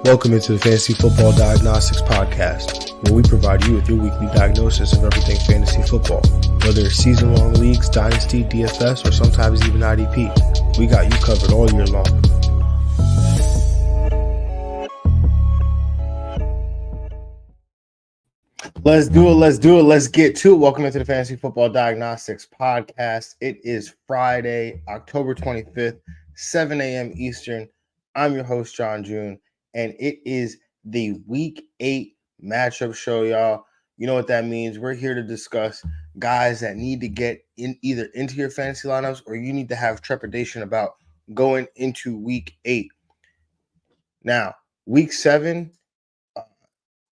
Welcome into the Fantasy Football Diagnostics Podcast, where we provide you with your weekly diagnosis of everything fantasy football. Whether it's season-long leagues, dynasty, DFS, or sometimes even IDP, we got you covered all year long. Let's do it. Let's get to it. Welcome into the Fantasy Football Diagnostics Podcast. It is Friday, October 25th, 7 a.m. Eastern. I'm your host, Jon Jeune, and it is the Week 8 matchup show, y'all. You know what that means. We're here to discuss guys that need to get in either into your fantasy lineups or you need to have trepidation about going into Week 8. Now, Week 7,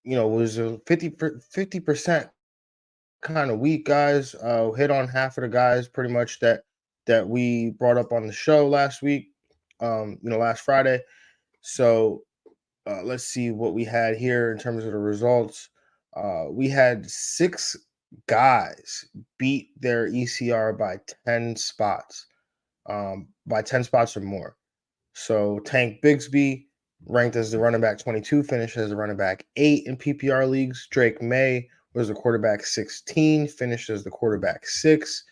was a 50% kind of week, guys. Hit on half of the guys pretty much that we brought up on the show last week, last Friday. So let's see what we had here in terms of the results. We had 6 guys beat their ECR by 10 spots, by 10 spots or more. So Tank Bigsby, ranked as the running back 22, finished as the running back 8 in PPR leagues. Drake May was the quarterback 16, finished as the quarterback 6.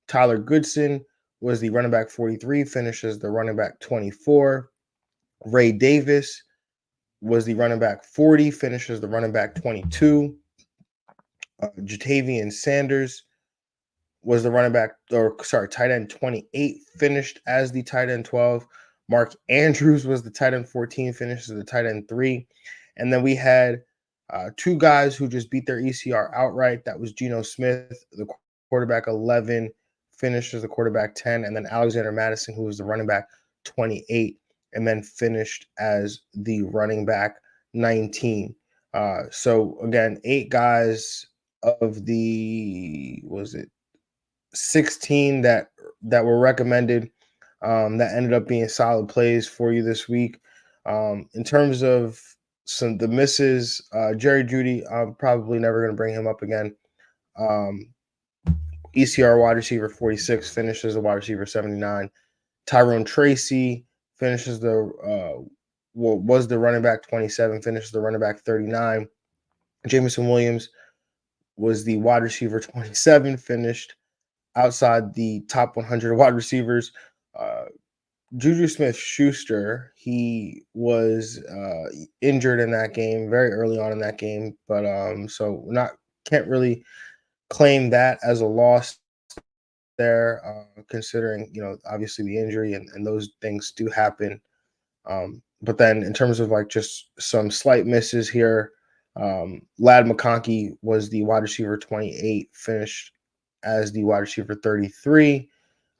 Tyler Goodson was the running back 43, finished as the running back 24. Ray Davis was the running back 40, finished as the running back 22. Jatavian Sanders was the tight end 28, finished as the tight end 12. Mark Andrews was the tight end 14, finished as the tight end 3. And then we had 2 guys who just beat their ECR outright. That was Geno Smith, the quarterback 11, finished as the quarterback 10. And then Alexander Madison, who was the running back 28, and then finished as the running back 19. So, again, 8 guys of the, 16 that were recommended that ended up being solid plays for you this week. In terms of the misses, Jerry Jeudy, I'm probably never going to bring him up again. ECR wide receiver 46, finishes the wide receiver 79. Tyrone Tracy finishes was the running back 27, finishes the running back 39. Jameson Williams was the wide receiver 27, finished outside the top 100 wide receivers. Juju Smith-Schuster, he was injured in that game, very early on in that game, but so can't really claim that as a loss there, considering obviously the injury and those things do happen. But then in terms of just some slight misses here, Ladd McConkey was the wide receiver 28, finished as the wide receiver 33.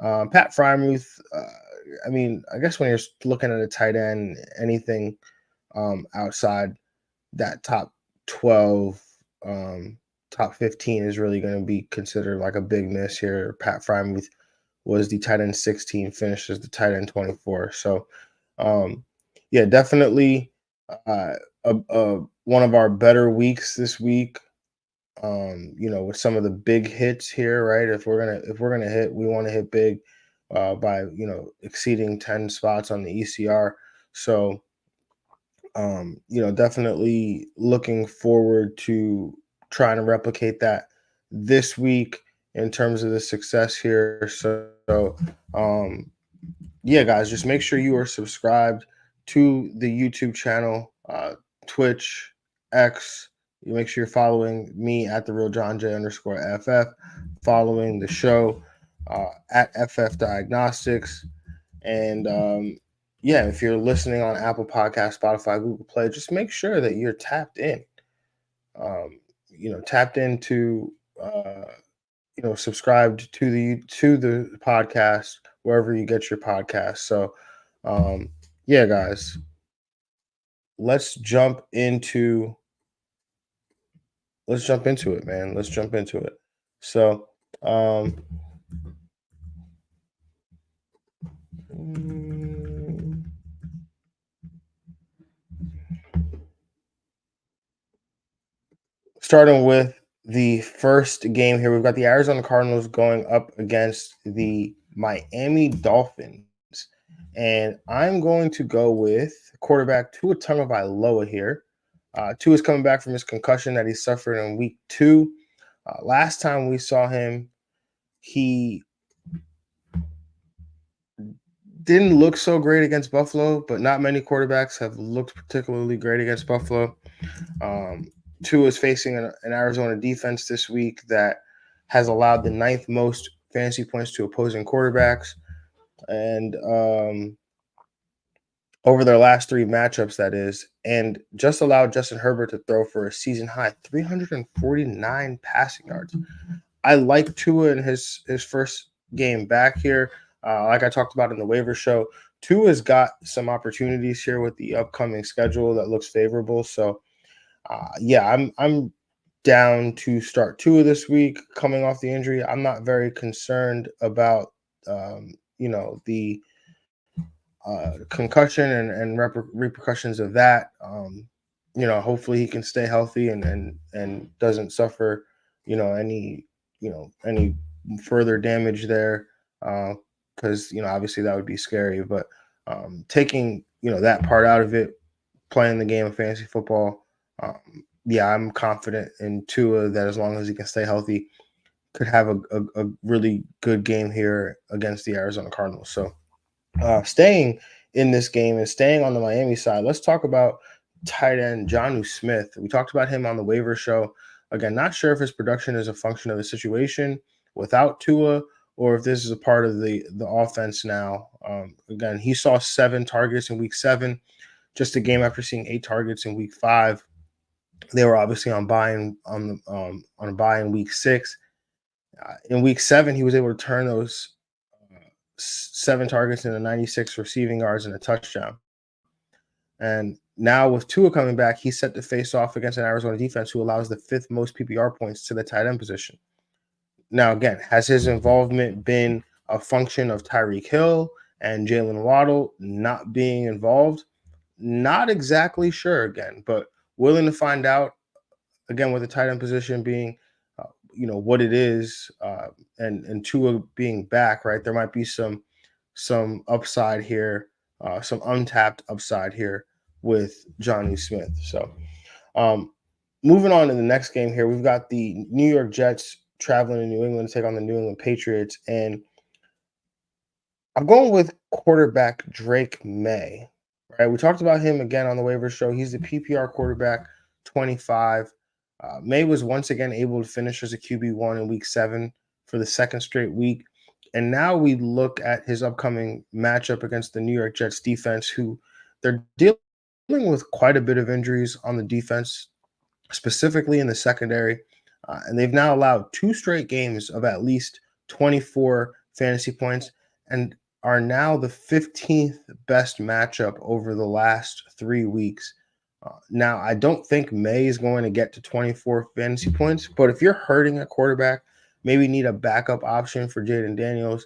Pat Freiermuth, I guess when you're looking at a tight end, anything outside that top 12, top 15 is really going to be considered like a big miss here. Pat Freiermuth was the tight end 16, finished as the tight end 24. So, definitely one of our better weeks this week. With some of the big hits here, right? If we're gonna hit, we want to hit big by exceeding 10 spots on the ECR. So definitely looking forward to trying to replicate that this week in terms of the success here. So guys, just make sure you are subscribed to the YouTube channel, Twitch, X. You make sure you're following me at the real Jon J _FF, following the show at FF Diagnostics. And if you're listening on Apple Podcasts, Spotify, Google Play, just make sure that you're tapped in. Tapped into subscribed to the podcast wherever you get your podcast. So guys, let's jump into it, man. Let's jump into it. So, starting with the first game here, we've got the Arizona Cardinals going up against the Miami Dolphins. And I'm going to go with quarterback Tua Tagovailoa here. Tua is coming back from his concussion that he suffered in week 2. Last time we saw him, he didn't look so great against Buffalo, but not many quarterbacks have looked particularly great against Buffalo. Tua is facing an Arizona defense this week that has allowed the 9th most fantasy points to opposing quarterbacks. And over their last 3 matchups, that is, and just allowed Justin Herbert to throw for a season high 349 passing yards. I like Tua in his first game back here. Like I talked about in the waiver show, Tua's got some opportunities here with the upcoming schedule that looks favorable. So, yeah, I'm down to start Tua this week coming off the injury. I'm not very concerned about the concussion and repercussions of that. Hopefully he can stay healthy and doesn't suffer, any further damage there. Because obviously that would be scary. But taking that part out of it, playing the game of fantasy football, yeah, I'm confident in Tua that as long as he can stay healthy, could have a really good game here against the Arizona Cardinals. So staying in this game and staying on the Miami side, let's talk about tight end Jonnu Smith. We talked about him on the waiver show. Again, not sure if his production is a function of the situation without Tua or if this is a part of the offense now. Again, he saw 7 targets in week 7, just a game after seeing 8 targets in week 5. They were obviously on a bye in week 6. In week 7, he was able to turn those 7 targets into 96 receiving yards and a touchdown. And now with Tua coming back, he's set to face off against an Arizona defense who allows the 5th most PPR points to the tight end position. Now, again, has his involvement been a function of Tyreek Hill and Jalen Waddle not being involved? Not exactly sure again, but willing to find out again with the tight end position being what it is, and Tua being back, right? There might be some upside here, some untapped upside here with Jonnu Smith. So, moving on to the next game here, we've got the New York Jets traveling to New England to take on the New England Patriots, and I'm going with quarterback Drake May. Right, we talked about him again on the waiver show. He's the PPR quarterback, 25. May was once again able to finish as a QB1 in week 7 for the 2nd straight week. And now we look at his upcoming matchup against the New York Jets defense, who they're dealing with quite a bit of injuries on the defense, specifically in the secondary. And they've now allowed 2 straight games of at least 24 fantasy points and are now the 15th best matchup over the last 3 weeks. Now, I don't think May is going to get to 24 fantasy points, but if you're hurting a quarterback, maybe need a backup option for Jaden Daniels,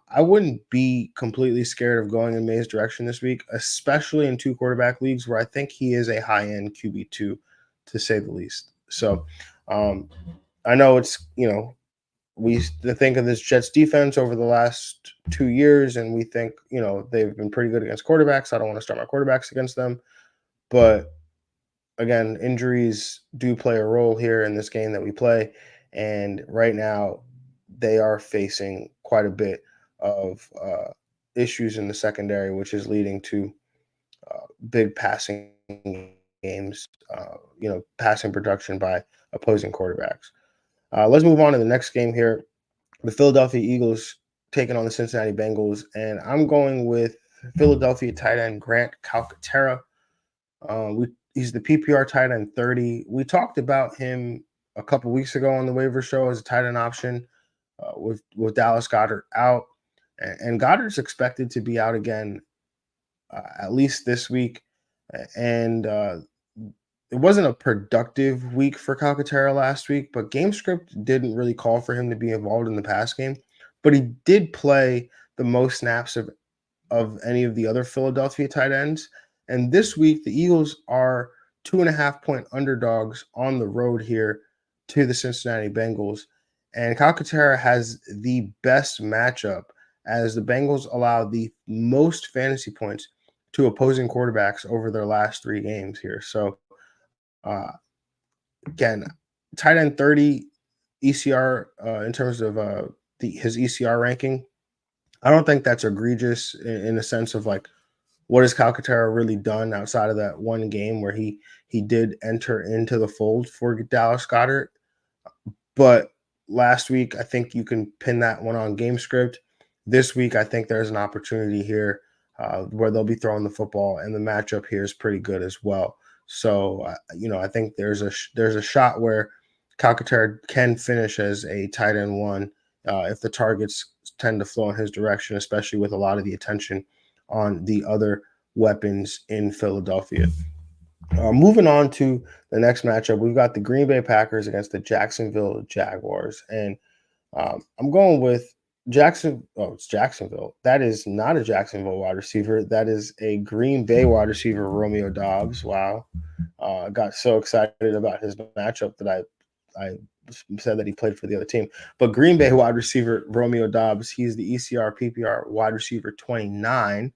I wouldn't be completely scared of going in May's direction this week, especially in 2 quarterback leagues where I think he is a high-end QB2, to say the least. So I know it's, we think of this Jets defense over the last 2 years, and we think, they've been pretty good against quarterbacks. I don't want to start my quarterbacks against them. But again, injuries do play a role here in this game that we play. And right now, they are facing quite a bit of issues in the secondary, which is leading to big passing games, passing production by opposing quarterbacks. Let's move on to the next game here. The Philadelphia Eagles taking on the Cincinnati Bengals. And I'm going with Philadelphia tight end Grant Calcaterra. He's the PPR tight end 30. We talked about him a couple weeks ago on the waiver show as a tight end option with Dallas Goedert out. And Goddard's expected to be out again at least this week. And it wasn't a productive week for Calcaterra last week, but game script didn't really call for him to be involved in the pass game. But he did play the most snaps of any of the other Philadelphia tight ends. And this week, the Eagles are 2.5-point underdogs on the road here to the Cincinnati Bengals. And Calcaterra has the best matchup as the Bengals allow the most fantasy points to opposing quarterbacks over their last 3 games here. So, uh, again, tight end 30 ECR in terms of his ECR ranking. I don't think that's egregious in the sense of like what has Calcaterra really done outside of that one game where he did enter into the fold for Dallas Goedert. But last week, I think you can pin that one on game script. This week, I think there's an opportunity here where they'll be throwing the football, and the matchup here is pretty good as well. So, I think there's a shot where Calcaterra can finish as a tight end one if the targets tend to flow in his direction, especially with a lot of the attention on the other weapons in Philadelphia. Moving on to the next matchup, we've got the Green Bay Packers against the Jacksonville Jaguars, and I'm going with Jackson. Oh, it's Jacksonville. That is not a Jacksonville wide receiver. That is a Green Bay wide receiver, Romeo Doubs. Wow, I got so excited about his matchup that I said that he played for the other team. But Green Bay wide receiver Romeo Doubs, he's the ECR PPR wide receiver 29.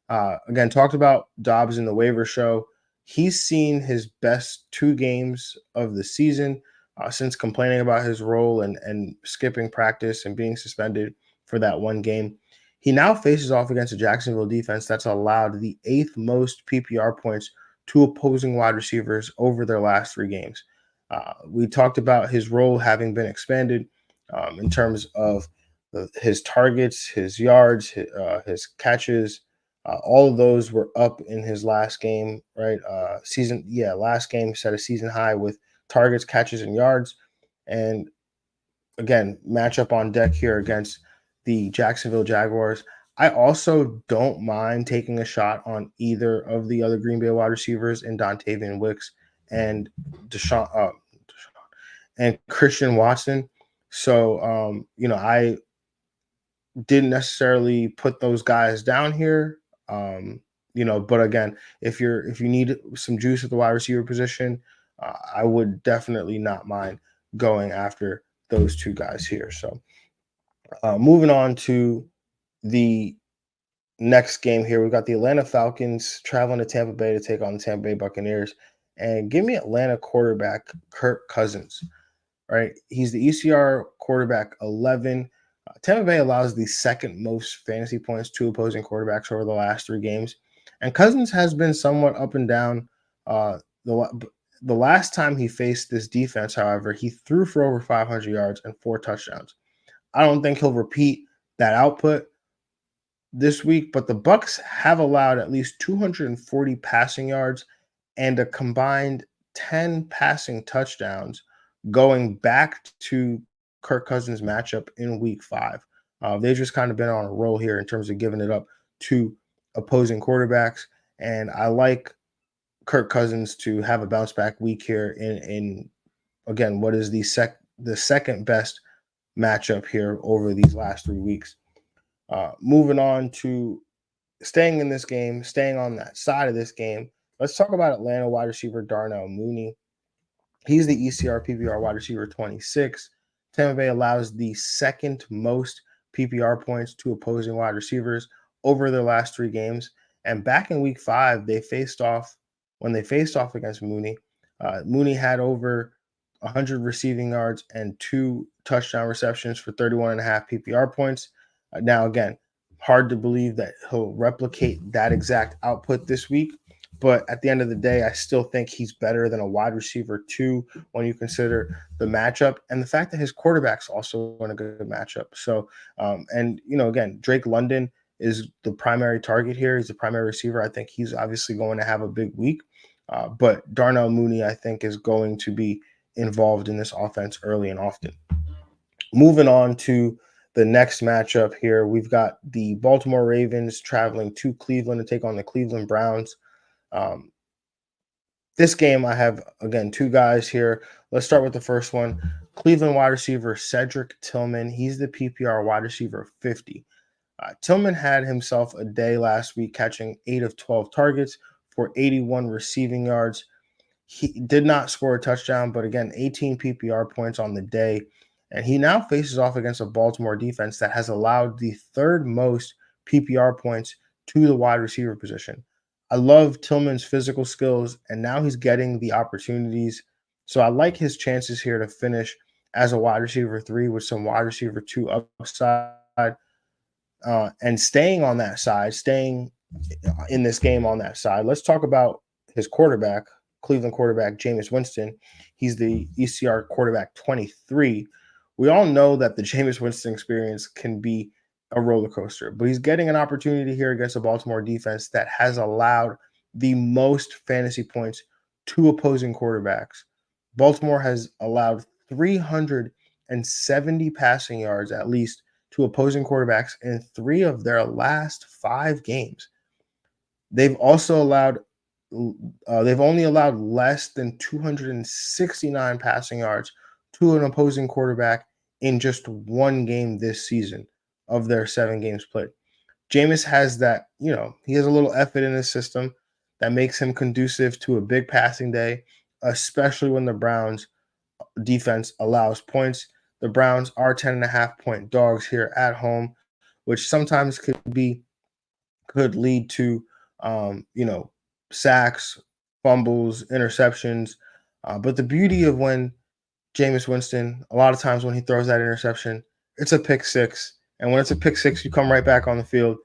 Again, talked about Dobbs in the waiver show. He's seen his best 2 games of the season since complaining about his role and skipping practice and being suspended for that one game. He now faces off against a Jacksonville defense that's allowed the 8th most PPR points to opposing wide receivers over their last 3 games. We talked about his role having been expanded in terms of his targets, his yards, his catches, all of those were up in his last game, right? Last game set a season high with targets, catches, and yards. And again, matchup on deck here against the Jacksonville Jaguars. I also don't mind taking a shot on either of the other Green Bay wide receivers in Dontavian Wicks and Deshaun and Christian Watson. So, I didn't necessarily put those guys down here. But again, if you need some juice at the wide receiver position, I would definitely not mind going after those 2 guys here. So, moving on to the next game here, we've got the Atlanta Falcons traveling to Tampa Bay to take on the Tampa Bay Buccaneers, and give me Atlanta quarterback Kirk Cousins. Right, he's the ECR quarterback 11. Tampa Bay allows the 2nd most fantasy points to opposing quarterbacks over the last 3 games. And Cousins has been somewhat up and down. The last time he faced this defense, however, he threw for over 500 yards and 4 touchdowns. I don't think he'll repeat that output this week, but the Bucs have allowed at least 240 passing yards and a combined 10 passing touchdowns going back to Kirk Cousins' matchup in week 5. They've just kind of been on a roll here in terms of giving it up to opposing quarterbacks. And I like Kirk Cousins to have a bounce back week here in again, what is the second best matchup here over these last 3 weeks. Moving on to staying in this game, staying on that side of this game, let's talk about Atlanta wide receiver Darnell Mooney. He's the ECR PPR wide receiver 26. Tampa Bay allows the 2nd most PPR points to opposing wide receivers over their last 3 games. And back in week 5, when they faced off against Mooney. Mooney had over 100 receiving yards and 2 touchdown receptions for 31.5 PPR points. Now, again, hard to believe that he'll replicate that exact output this week. But at the end of the day, I still think he's better than a wide receiver 2 when you consider the matchup and the fact that his quarterback's also in a good matchup. So, again, Drake London is the primary target here. He's the primary receiver. I think he's obviously going to have a big week. But Darnell Mooney, I think, is going to be involved in this offense early and often. Moving on to the next matchup here, we've got the Baltimore Ravens traveling to Cleveland to take on the Cleveland Browns. This game, I have, again, 2 guys here. Let's start with the first one. Cleveland wide receiver Cedric Tillman. He's the PPR wide receiver 50. Tillman had himself a day last week, catching 8 of 12 targets for 81 receiving yards. He did not score a touchdown, but again, 18 PPR points on the day. And he now faces off against a Baltimore defense that has allowed the third most PPR points to the wide receiver position. I love Tillman's physical skills, and now he's getting the opportunities. So I like his chances here to finish as a wide receiver 3 with some wide receiver 2 upside, and staying on that side, staying in this game on that side. Let's talk about his quarterback, Cleveland quarterback Jameis Winston. He's the ECR quarterback 23. We all know that the Jameis Winston experience can be a roller coaster, but he's getting an opportunity here against a Baltimore defense that has allowed the most fantasy points to opposing quarterbacks. Baltimore has allowed 370 passing yards at least to opposing quarterbacks in 3 of their last 5 games. They've also allowed they've only allowed less than 269 passing yards to an opposing quarterback in just one game this season of their 7 games played. Jameis has that, he has a little effort in his system that makes him conducive to a big passing day, especially when the Browns defense allows points. The Browns are 10.5 point dogs here at home, which sometimes could lead to sacks, fumbles, interceptions. But the beauty of when Jameis Winston, a lot of times when he throws that interception, it's a pick six. And when it's a pick six, you come right back on the field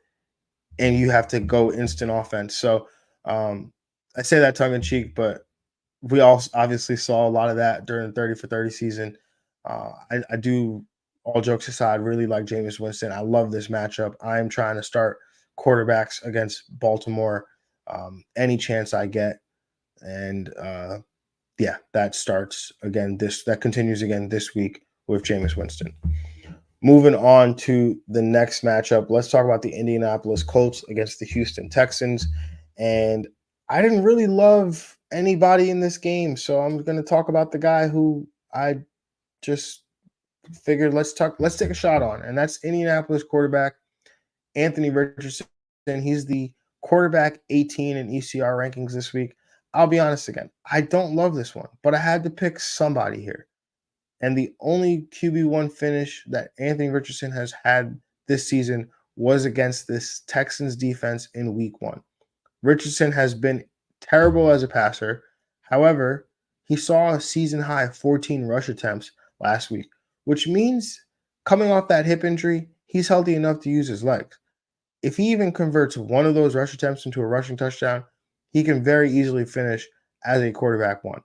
and you have to go instant offense. So I say that tongue in cheek, but we all obviously saw a lot of that during the 30 for 30 season. I do, all jokes aside, really like Jameis Winston. I love this matchup. I am trying to start quarterbacks against Baltimore any chance I get. And that continues again this week with Jameis Winston. Moving on to the next matchup, let's talk about the Indianapolis Colts against the Houston Texans. And I didn't really love anybody in this game, so I'm going to talk about the guy who I just figured let's take a shot on, and that's Indianapolis quarterback Anthony Richardson. He's the quarterback 18 in ECR rankings this week. I'll be honest again, I don't love this one, but I had to pick somebody here. And the only QB1 finish that Anthony Richardson has had this season was against this Texans defense in week 1. Richardson has been terrible as a passer. However, he saw a season high 14 rush attempts last week, which means coming off that hip injury, he's healthy enough to use his legs. If he even converts one of those rush attempts into a rushing touchdown, he can very easily finish as a quarterback 1.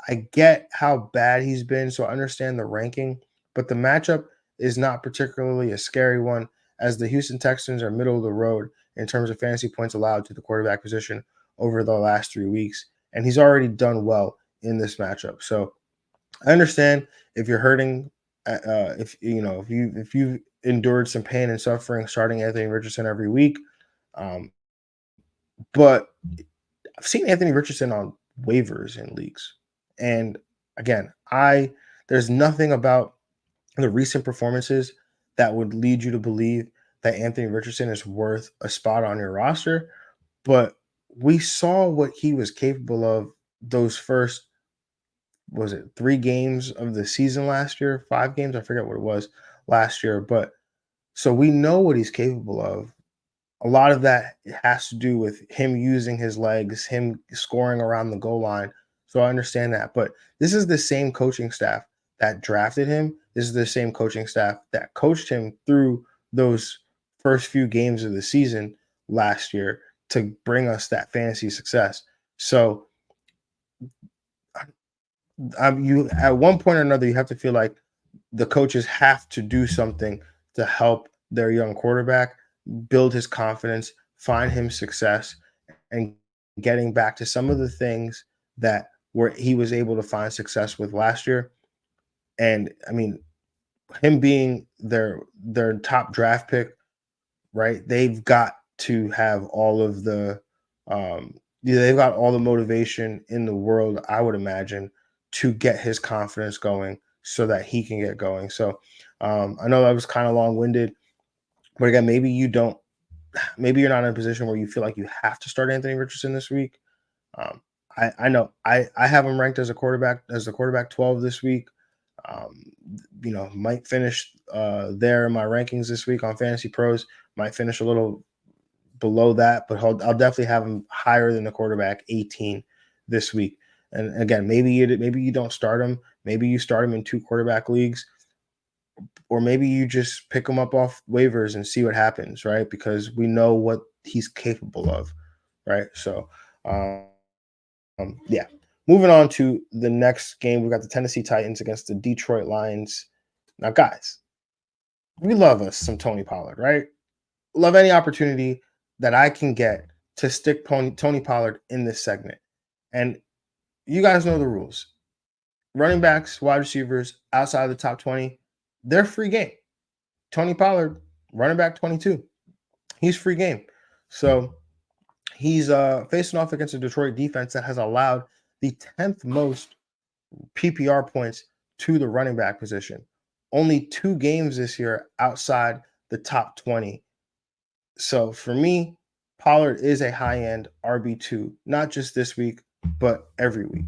I get how bad he's been, so I understand the ranking, but the matchup is not particularly a scary one, as the Houston Texans are middle of the road in terms of fantasy points allowed to the quarterback position over the last 3 weeks, and he's already done well in this matchup. So I understand if you're hurting, if you've endured some pain and suffering starting Anthony Richardson every week, but I've seen Anthony Richardson on waivers in leagues. And again, there's nothing about the recent performances that would lead you to believe that Anthony Richardson is worth a spot on your roster. But we saw what he was capable of those first, was it 3 games of the season last year? 5 games? I forget what it was last year. But so we know what he's capable of. A lot of that has to do with him using his legs, him scoring around the goal line. So I understand that. But this is the same coaching staff that drafted him. This is the same coaching staff that coached him through those first few games of the season last year to bring us that fantasy success. So you, at one point or another, you have to feel like the coaches have to do something to help their young quarterback build his confidence, find him success, and getting back to some of the things that where he was able to find success with last year. And I mean, him being their top draft pick, right? They've got to have all of they've got all the motivation in the world, I would imagine, to get his confidence going so that he can get going. So I know that was kind of long-winded, but again, maybe you're not in a position where you feel like you have to start Anthony Richardson this week. I know I have him ranked as the quarterback 12 this week. Um, might finish there in my rankings this week on Fantasy Pros. Might finish a little below that, but I'll definitely have him higher than the quarterback 18 this week. And again, maybe you don't start him. Maybe you start him in 2 quarterback leagues, or maybe you just pick him up off waivers and see what happens, right? Because we know what he's capable of, right? So, yeah. Moving on to the next game, we got the Tennessee Titans against the Detroit Lions. Now, guys, we love us some Tony Pollard, right? Love any opportunity that I can get to stick Tony Pollard in this segment. And you guys know the rules. Running backs, wide receivers outside of the top 20, they're free game. Tony Pollard, running back 22, he's free game. So he's facing off against a Detroit defense that has allowed the 10th most PPR points to the running back position. Only 2 games this year outside the top 20. So for me, Pollard is a high-end RB2, not just this week, but every week.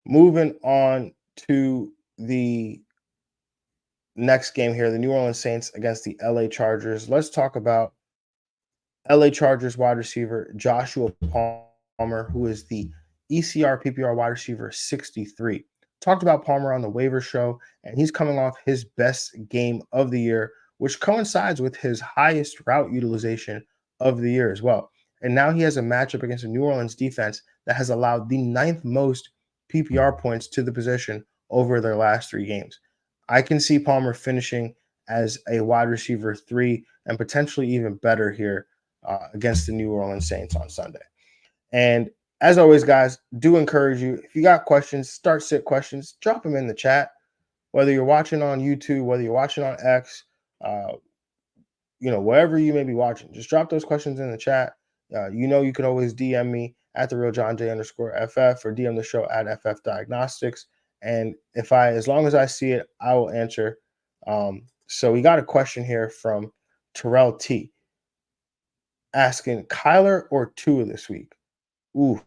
Moving on to the next game here, the New Orleans Saints against the LA Chargers. Let's talk about LA Chargers wide receiver Joshua Palmer, who is the ECR PPR wide receiver 63. Talked about Palmer on the waiver show, and he's coming off his best game of the year, which coincides with his highest route utilization of the year as well. And now he has a matchup against a New Orleans defense that has allowed the 9th most PPR points to the position over their last 3 games. I can see Palmer finishing as a wide receiver 3 and potentially even better here against the New Orleans Saints on Sunday. And as always, guys, do encourage you, if you got questions, start sit questions, drop them in the chat, whether you're watching on YouTube, whether you're watching on X, uh, wherever you may be watching, just drop those questions in the chat. You can always DM me at the real Jon J _FF or DM the show at FFDX. And as long as I see it, I will answer. So we got a question here from Terrell T asking Kyler or Tua this week. Ooh,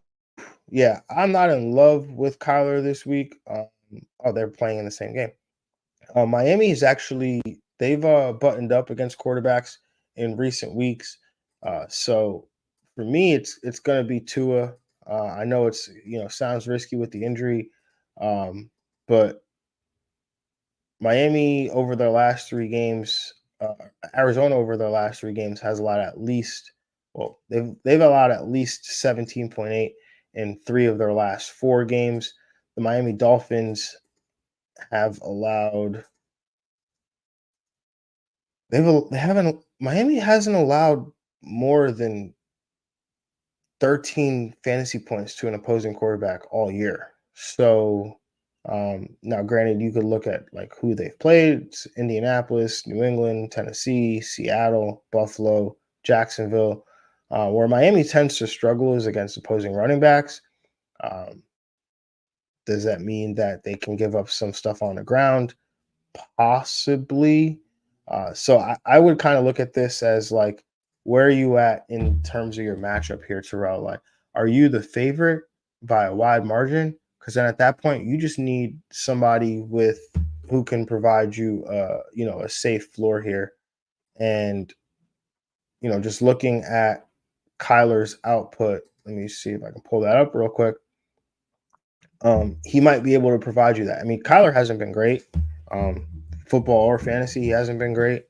yeah, I'm not in love with Kyler this week. They're playing in the same game. Miami is actually they've buttoned up against quarterbacks in recent weeks. So for me, it's going to be Tua. I know it's sounds risky with the injury, but Miami over their last 3 games, Arizona over their last 3 games has allowed at least they've allowed at least 17.8 in 3 of their last 4 games. The Miami Dolphins have allowed they haven't Miami hasn't allowed more than 13 fantasy points to an opposing quarterback all year. So now granted, you could look at like who they've played. It's Indianapolis, New England, Tennessee, Seattle, Buffalo, Jacksonville. Where Miami tends to struggle is against opposing running backs. Um, does that mean that they can give up some stuff on the ground? Possibly. So I would kind of look at this as like, where are you at in terms of your matchup here, Terrell? Like, are you the favorite by a wide margin? Because then at that point, you just need somebody who can provide you, a safe floor here. And just looking at Kyler's output, let me see if I can pull that up real quick. He might be able to provide you that. I mean, Kyler hasn't been great. Football or fantasy, he hasn't been great.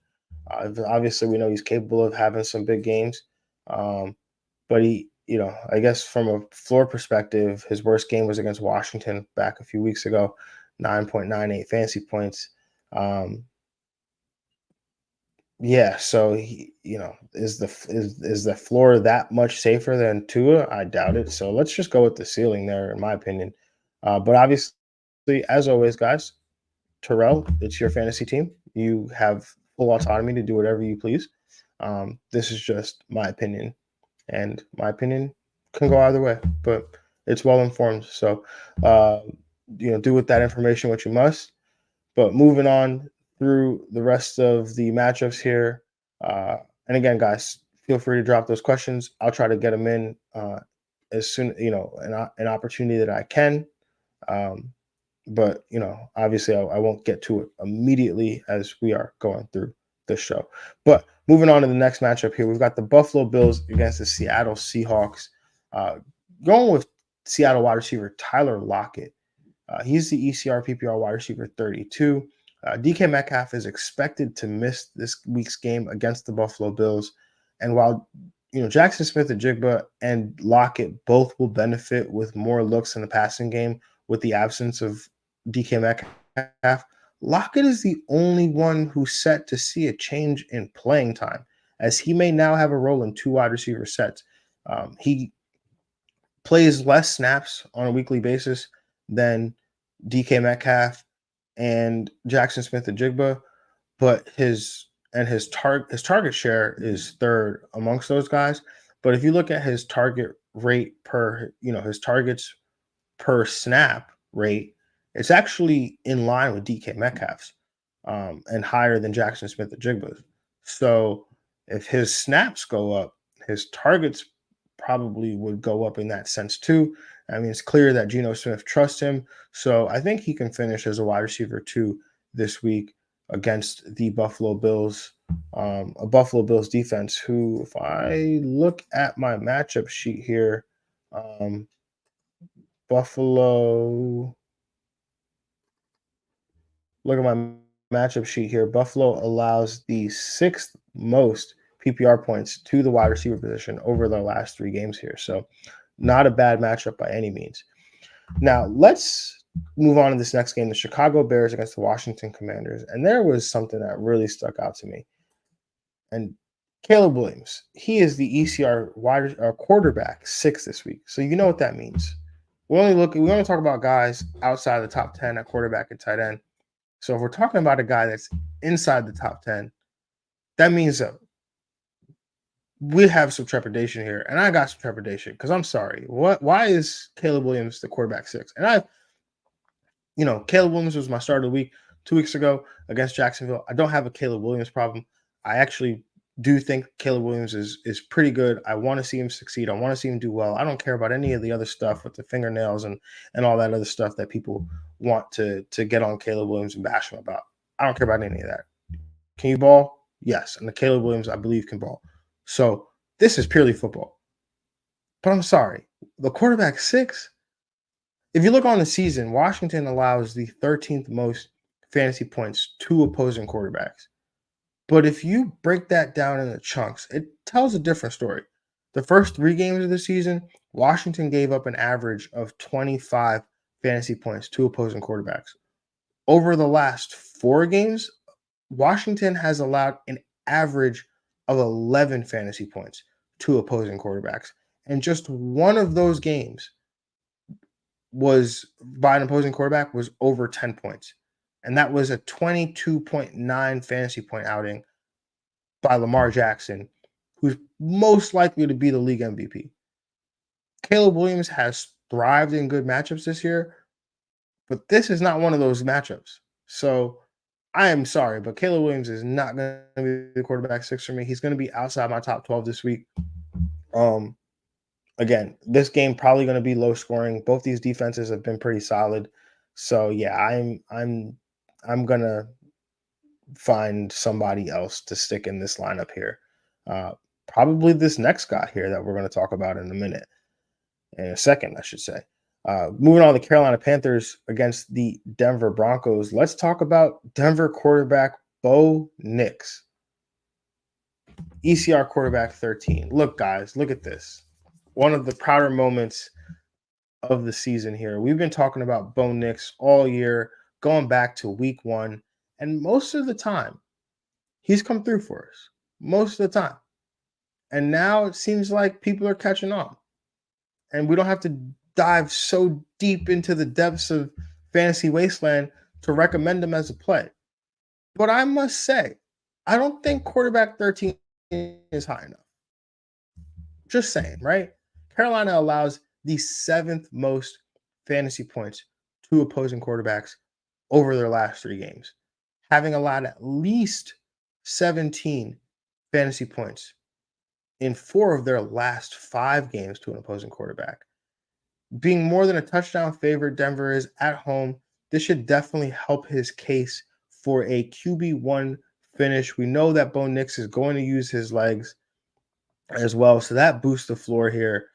Obviously, we know he's capable of having some big games. But I guess from a floor perspective, his worst game was against Washington back a few weeks ago, 9.98 fantasy points. Yeah, so is the floor that much safer than Tua? I doubt it. So let's just go with the ceiling there, in my opinion. But obviously, as always, guys, Terrell, it's your fantasy team. You have full autonomy to do whatever you please. This is just my opinion, and my opinion can go either way, but it's well informed. So, do with that information what you must. But moving on through the rest of the matchups here, and again, guys, feel free to drop those questions. I'll try to get them in as soon, an opportunity that I can. Um, but obviously, I won't get to it immediately as we are going through the show. But moving on to the next matchup here, we've got the Buffalo Bills against the Seattle Seahawks. Uh, Going with Seattle wide receiver Tyler Lockett. He's the ECR PPR wide receiver 32. DK Metcalf is expected to miss this week's game against the Buffalo Bills. And while Jackson Smith and Jigba and Lockett both will benefit with more looks in the passing game with the absence of DK Metcalf, Lockett is the only one who's set to see a change in playing time, as he may now have a role in two wide receiver sets. He plays less snaps on a weekly basis than DK Metcalf and Jackson Smith and Jigba, but his target share is third amongst those guys. But if you look at his target rate per his targets per snap rate, it's actually in line with DK Metcalf's, and higher than Jackson Smith and Jigba's. So if his snaps go up, his targets probably would go up in that sense too. I mean, it's clear that Geno Smith trusts him, so I think he can finish as a wide receiver 2 this week against the Buffalo Bills, a Buffalo Bills defense who, if I look at my matchup sheet here, um, Buffalo, look at my matchup sheet here. Buffalo allows the sixth most PPR points to the wide receiver position over their last 3 games here. So, not a bad matchup by any means. Now, let's move on to this next game, the Chicago Bears against the Washington Commanders. And there was something that really stuck out to me. And Caleb Williams, he is the ECR quarterback 6 this week. So you know what that means. We only talk about guys outside of the top 10 at quarterback and tight end. So if we're talking about a guy that's inside the top 10, that means that we have some trepidation here. And I got some trepidation because I'm sorry. Why is Caleb Williams the quarterback 6? And Caleb Williams was my start of the week 2 weeks ago against Jacksonville. I don't have a Caleb Williams problem. I actually do think Caleb Williams is pretty good. I want to see him succeed. I want to see him do well. I don't care about any of the other stuff with the fingernails and all that other stuff that people want to get on Caleb Williams and bash him about. I don't care about any of that. Can you ball? Yes. And the Caleb Williams, I believe, can ball. So this is purely football. But I'm sorry. The quarterback 6, if you look on the season, Washington allows the 13th most fantasy points to opposing quarterbacks. But if you break that down into chunks, it tells a different story. The first 3 games of the season, Washington gave up an average of 25 fantasy points to opposing quarterbacks. Over the last 4 games, Washington has allowed an average of 11 fantasy points to opposing quarterbacks. And just one of those games was by an opposing quarterback was over 10 points. And that was a 22.9 fantasy point outing by Lamar Jackson, who's most likely to be the league MVP. Caleb Williams has thrived in good matchups this year, but this is not one of those matchups. So I am sorry, but Caleb Williams is not going to be the quarterback 6 for me. He's going to be outside my top 12 this week. Again, this game probably going to be low scoring. Both these defenses have been pretty solid. So yeah, I'm gonna find somebody else to stick in this lineup here. Probably this next guy here that we're going to talk about in a second, I should say. Moving on to the Carolina Panthers against the Denver Broncos. Let's talk about Denver quarterback Bo Nix. ECR quarterback 13. Look, guys, look at this. One of the prouder moments of the season here. We've been talking about Bo Nix all year, going back to week 1. And most of the time, he's come through for us. Most of the time. And now it seems like people are catching on. And we don't have to dive so deep into the depths of fantasy wasteland to recommend him as a play. But I must say, I don't think quarterback 13 is high enough. Just saying, right? Carolina allows the 7th most fantasy points to opposing quarterbacks over their last 3 games, having allowed at least 17 fantasy points in 4 of their last 5 games to an opposing quarterback. being more than a touchdown favorite, Denver is at home. This should definitely help his case for a QB1 finish. We know that Bo Nix is going to use his legs as well, so that boosts the floor here.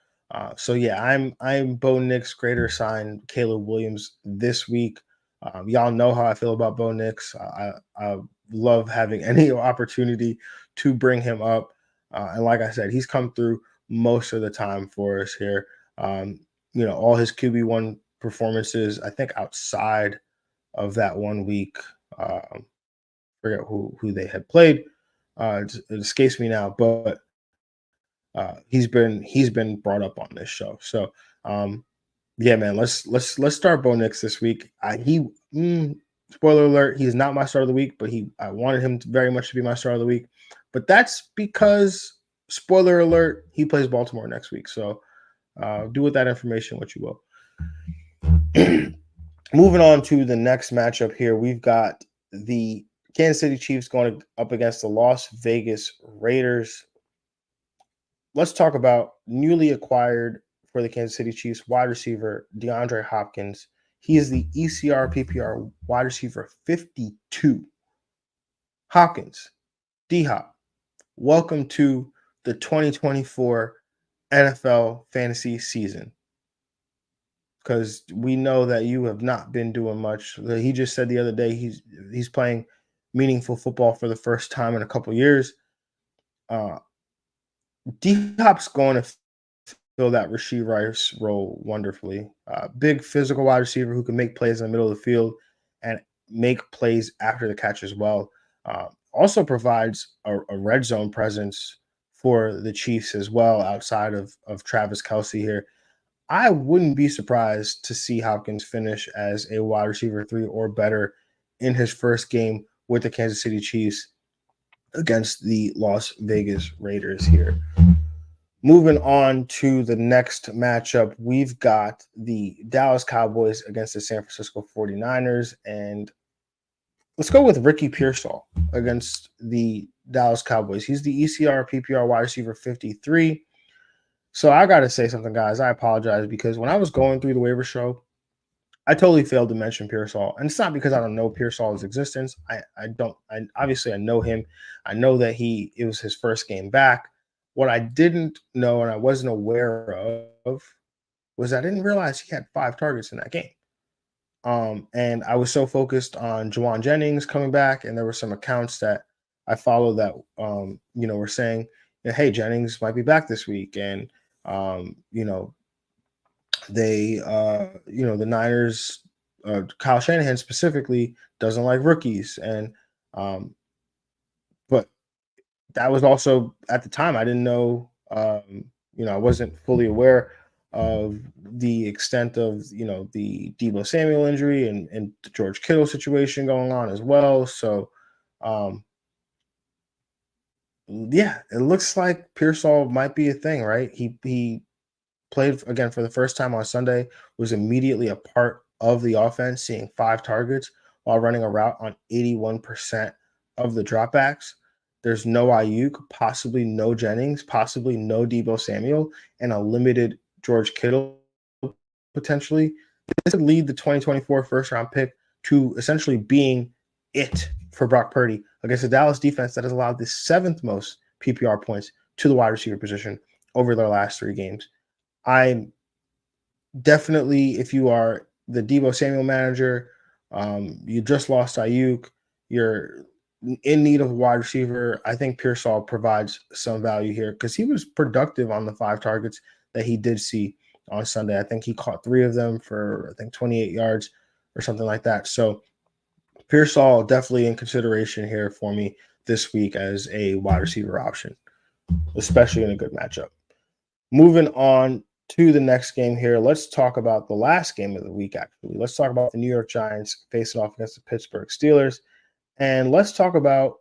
So yeah, I'm Bo Nix greater sign Caleb Williams this week. Y'all know how I feel about Bo Nix. I love having any opportunity to bring him up, and like I said, he's come through most of the time for us here. Um, all his QB1 performances, I think outside of that 1 week, forget who they had played. It escapes me now, but he's been brought up on this show. So yeah, man, let's start Bo Nix this week. Spoiler alert, he's not my start of the week, but I wanted him very much to be my start of the week. But that's because, spoiler alert, he plays Baltimore next week. So do with that information what you will. Moving on to the next matchup here, we've got the Kansas City Chiefs going up against the Las Vegas Raiders. Let's talk about newly acquired for the Kansas City Chiefs wide receiver DeAndre Hopkins. He is the ECR PPR wide receiver 52. Hopkins, D-Hop, welcome to the 2024 NFL fantasy season. Because we know that you have not been doing much. He just said the other day he's playing meaningful football for the first time in a couple years. D-Hop's going to fill that Rashee Rice role wonderfully. Big physical wide receiver who can make plays in the middle of the field and make plays after the catch as well. Also provides a red zone presence for the Chiefs as well, outside of Travis Kelce here. I wouldn't be surprised to see Hopkins finish as a wide receiver 3 or better in his first game with the Kansas City Chiefs against the Las Vegas Raiders here. Moving on to the next matchup, we've got the Dallas Cowboys against the San Francisco 49ers. And let's go with Ricky Pearsall against the Dallas Cowboys. He's the ECR PPR wide receiver 53. So I got to say something, guys. I apologize because when I was going through the waiver show, I totally failed to mention Pearsall. And it's not because I don't know Pearsall's existence. I obviously I know him. I know that it was his first game back. What I didn't know and I wasn't aware of was I didn't realize he had 5 targets in that game. And I was so focused on Jon Jennings coming back, and there were some accounts that I followed that were saying, hey, Jennings might be back this week, and the Niners, Kyle Shanahan specifically doesn't like rookies, and but that was also at the time I didn't know, I wasn't fully aware of the extent of the Deebo Samuel injury and the George Kittle situation going on as well. So yeah, it looks like Pearsall might be a thing, right? He played again for the first time on Sunday, was immediately a part of the offense, seeing 5 targets while running a route on 81% of the dropbacks. There's no Ayuk, possibly no Jennings, possibly no Deebo Samuel, and a limited George Kittle potentially. This could lead the 2024 first round pick to essentially being it for Brock Purdy against the Dallas defense that has allowed the 7th most PPR points to the wide receiver position over their last 3 games. I'm definitely, if you are the Deebo Samuel manager, you just lost Ayuk, you're in need of a wide receiver. I think Pearsall provides some value here because he was productive on the 5 targets that he did see on Sunday. I think he caught 3 of them for, 28 yards or something like that. So Pearsall definitely in consideration here for me this week as a wide receiver option, especially in a good matchup. Moving on to the next game here, let's talk about the last game of the week, actually. Let's talk about the New York Giants facing off against the Pittsburgh Steelers. And let's talk about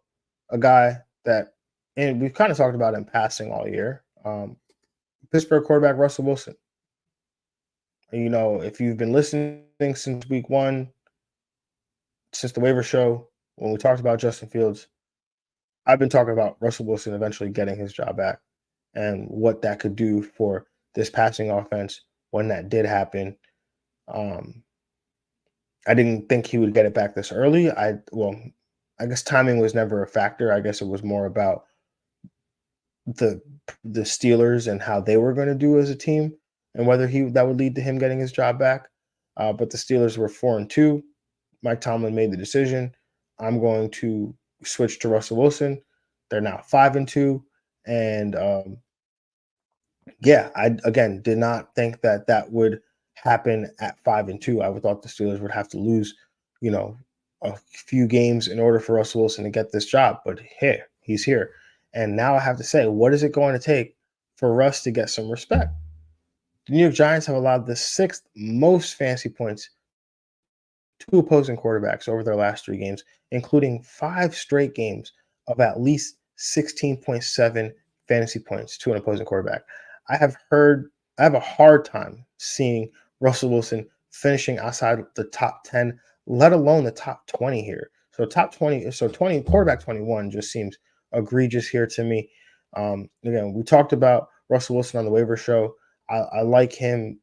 a guy that, and we've kind of talked about in passing all year, Pittsburgh quarterback Russell Wilson. And, if you've been listening since week 1, since the waiver show, when we talked about Justin Fields, I've been talking about Russell Wilson eventually getting his job back and what that could do for this passing offense when that did happen. Um, I didn't think he would get it back this early. I guess timing was never a factor. I guess it was more about the the Steelers and how they were going to do as a team, and whether he that would lead to him getting his job back. But the Steelers were 4-2. Mike Tomlin made the decision. I'm going to switch to Russell Wilson. They're now 5-2, and yeah, I again did not think that that would happen at 5-2. I would thought the Steelers would have to lose, you know, a few games in order for Russell Wilson to get this job. But here, he's here. And now I have to say, what is it going to take for Russ to get some respect? The New York Giants have allowed the sixth most fantasy points two opposing quarterbacks over their last three games, including five straight games of at least 16.7 fantasy points to an opposing quarterback. I have a hard time seeing Russell Wilson finishing outside the top 10, let alone the top 20 here. So top 20, so 20 quarterback 21 just seems egregious here to me. Again, we talked about Russell Wilson on the waiver show. I like him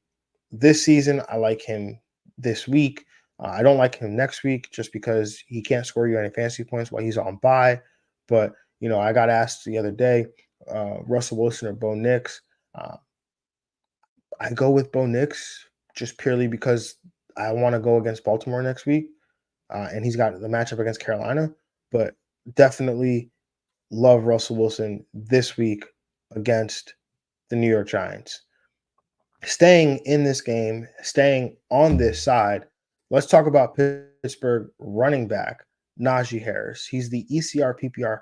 this season. I like him this week. I don't like him next week just because he can't score you any fantasy points while he's on bye. But, I got asked the other day, Russell Wilson or Bo Nix. Uh, I go with Bo Nix just purely because I want to go against Baltimore next week. And he's got the matchup against Carolina. But definitely love Russell Wilson this week against the New York Giants. Staying in this game, staying on this side, let's talk about Pittsburgh running back Najee Harris. He's the ECR PPR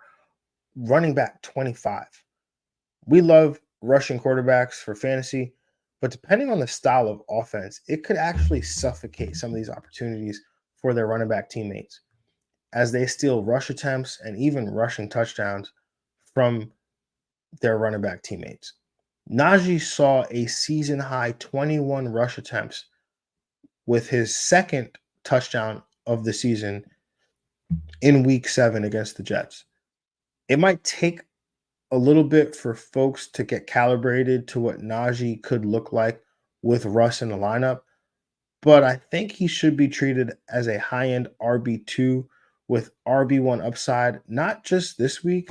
running back 25. We love rushing quarterbacks for fantasy, but depending on the style of offense, it could actually suffocate some of these opportunities for their running back teammates as they steal rush attempts and even rushing touchdowns from their running back teammates. Najee saw a season high 21 rush attempts with his second touchdown of the season in week 7 against the Jets. It might take a little bit for folks to get calibrated to what Najee could look like with Russ in the lineup, but I think he should be treated as a high-end RB2 with RB1 upside, not just this week,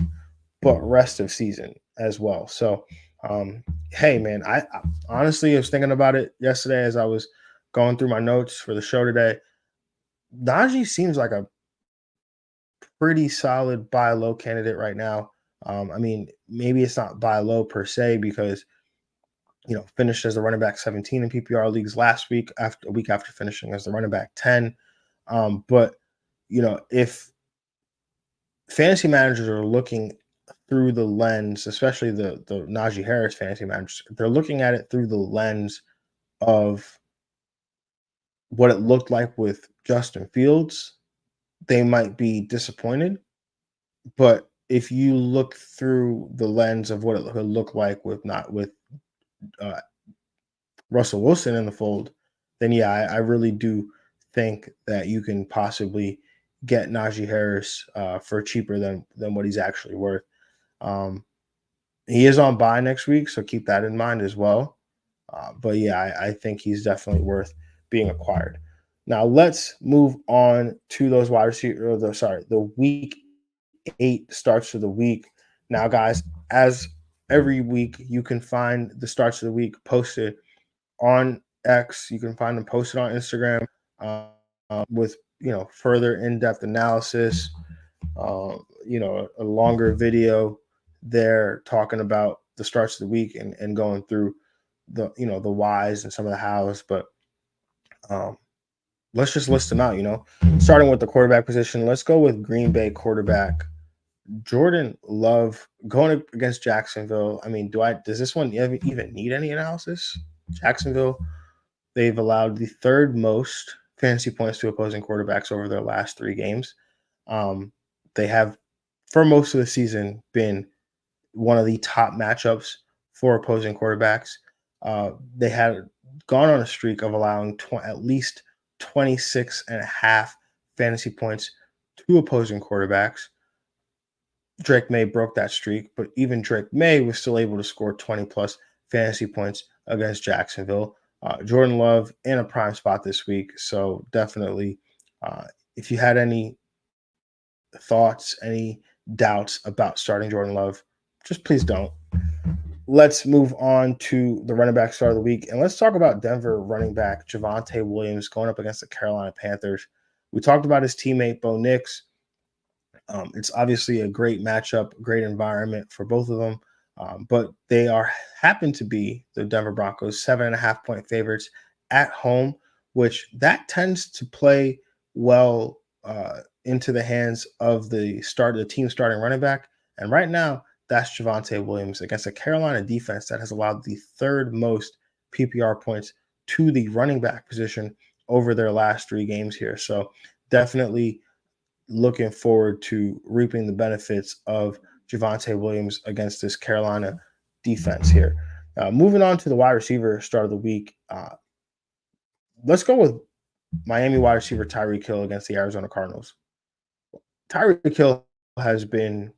but rest of season as well. So, hey, man, I honestly was thinking about it yesterday as I was going through my notes for the show today. Najee seems like a pretty solid buy low candidate right now. I mean, maybe it's not buy low per se because finished as the running back 17 in PPR leagues last week after a week after finishing as the running back 10. But if fantasy managers are looking through the lens, especially the Najee Harris fantasy managers, they're looking at it through the lens of what it looked like with Justin Fields, they might be disappointed. But if you look through the lens of what it would look like with not with uh, Russell Wilson in the fold, then yeah, I really do think that you can possibly get Najee Harris for cheaper than what he's actually worth. Um, he is on bye next week, so keep that in mind as well. But yeah, I think he's definitely worth being acquired. Now let's move on to those wide receiver. The week 8 starts for the week. Now, guys, as every week, you can find the starts of the week posted on X. You can find them posted on Instagram with further in-depth analysis. A longer video there talking about the starts of the week and going through the whys and some of the hows. But let's just list them out. Starting with the quarterback position, let's go with Green Bay quarterback Jordan Love going against Jacksonville. I mean, does this one even need any analysis? Jacksonville, they've allowed the third most fantasy points to opposing quarterbacks over their last 3 games. They have, for most of the season, been one of the top matchups for opposing quarterbacks. They had gone on a streak of allowing at least 26 and a half fantasy points to opposing quarterbacks. Drake May broke that streak, but even Drake May was still able to score 20 plus fantasy points against Jacksonville. Jordan Love in a prime spot this week. So definitely, if you had any thoughts, any doubts about starting Jordan Love, just please don't. Let's move on to the running back start of the week. And let's talk about Denver running back Javonte Williams going up against the Carolina Panthers. We talked about his teammate, Bo Nix. It's obviously a great matchup, great environment for both of them. But they happen to be the Denver Broncos 7.5 point favorites at home, which that tends to play well into the hands of the team starting running back. And right now, that's Javonte Williams against a Carolina defense that has allowed the third most PPR points to the running back position over their last 3 games here. So definitely looking forward to reaping the benefits of Javonte Williams against this Carolina defense here. Moving on to the wide receiver start of the week. Let's go with Miami wide receiver Tyreek Hill against the Arizona Cardinals. Tyreek Hill has been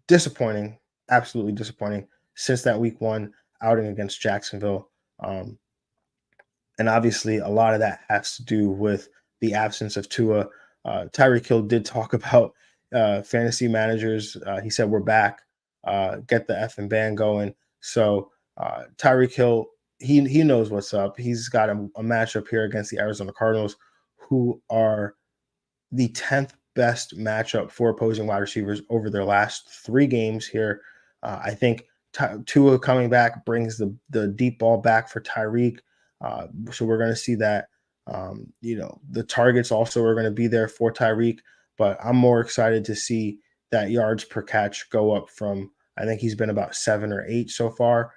disappointing, absolutely disappointing since that week 1 outing against Jacksonville. And obviously, a lot of that has to do with the absence of Tua. Tyreek Hill did talk about fantasy managers. He said, "We're back. Get the effing band going." So Tyreek Hill, he knows what's up. He's got a matchup here against the Arizona Cardinals, who are the 10th best matchup for opposing wide receivers over their last 3 games here. I think Tua coming back brings the deep ball back for Tyreek. So we're going to see that. The targets also are going to be there for Tyreek, but I'm more excited to see that yards per catch go up from, I think he's been about 7 or 8 so far,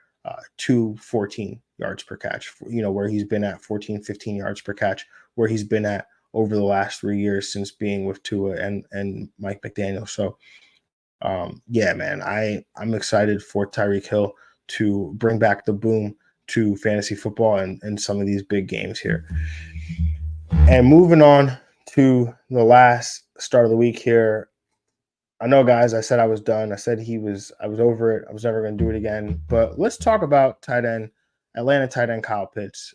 to 14 yards per catch, where he's been at 14, 15 yards per catch, where he's been at over the last 3 years since being with Tua and Mike McDaniel. So, yeah, man, I'm excited for Tyreek Hill to bring back the boom to fantasy football and some of these big games here. And moving on to the last start of the week here. I know, guys, I said I was done. I said I was over it. I was never going to do it again. But let's talk about Atlanta tight end Kyle Pitts.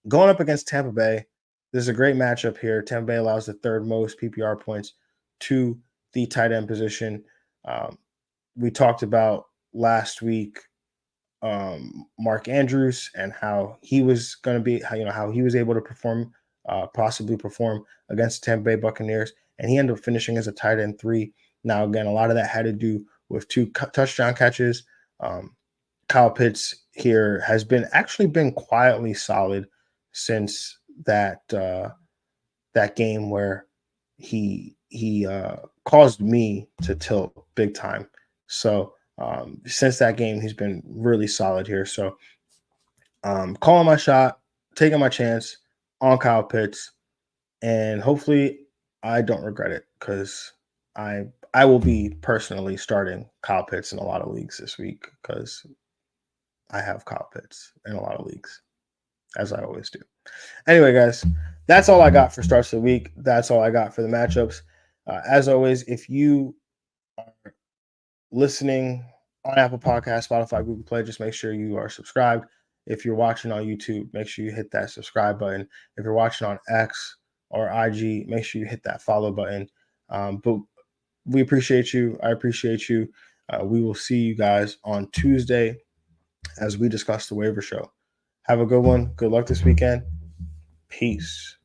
Going up against Tampa Bay, this is a great matchup here. Tampa Bay allows the third most PPR points to the tight end position. We talked about last week Mark Andrews and how he was going to be, how he was able to possibly perform against the Tampa Bay Buccaneers, and he ended up finishing as a tight end 3. Now, again, a lot of that had to do with 2 touchdown catches. Kyle Pitts here has been quietly solid since that game where he caused me to tilt big time. So since that game, he's been really solid here. So calling my shot, taking my chance on Kyle Pitts, and hopefully I don't regret it, because I will be personally starting Kyle Pitts in a lot of leagues this week, because I have Kyle Pitts in a lot of leagues, as I always do. Anyway, guys, that's all I got for starts of the week. That's all I got for the matchups. As always, if you are listening on Apple Podcasts, Spotify, Google Play, just make sure you are subscribed. If you're watching on YouTube, make sure you hit that subscribe button. If you're watching on X or IG, make sure you hit that follow button. But we appreciate you. I appreciate you. We will see you guys on Tuesday as we discuss the waiver show. Have a good one. Good luck this weekend. Peace.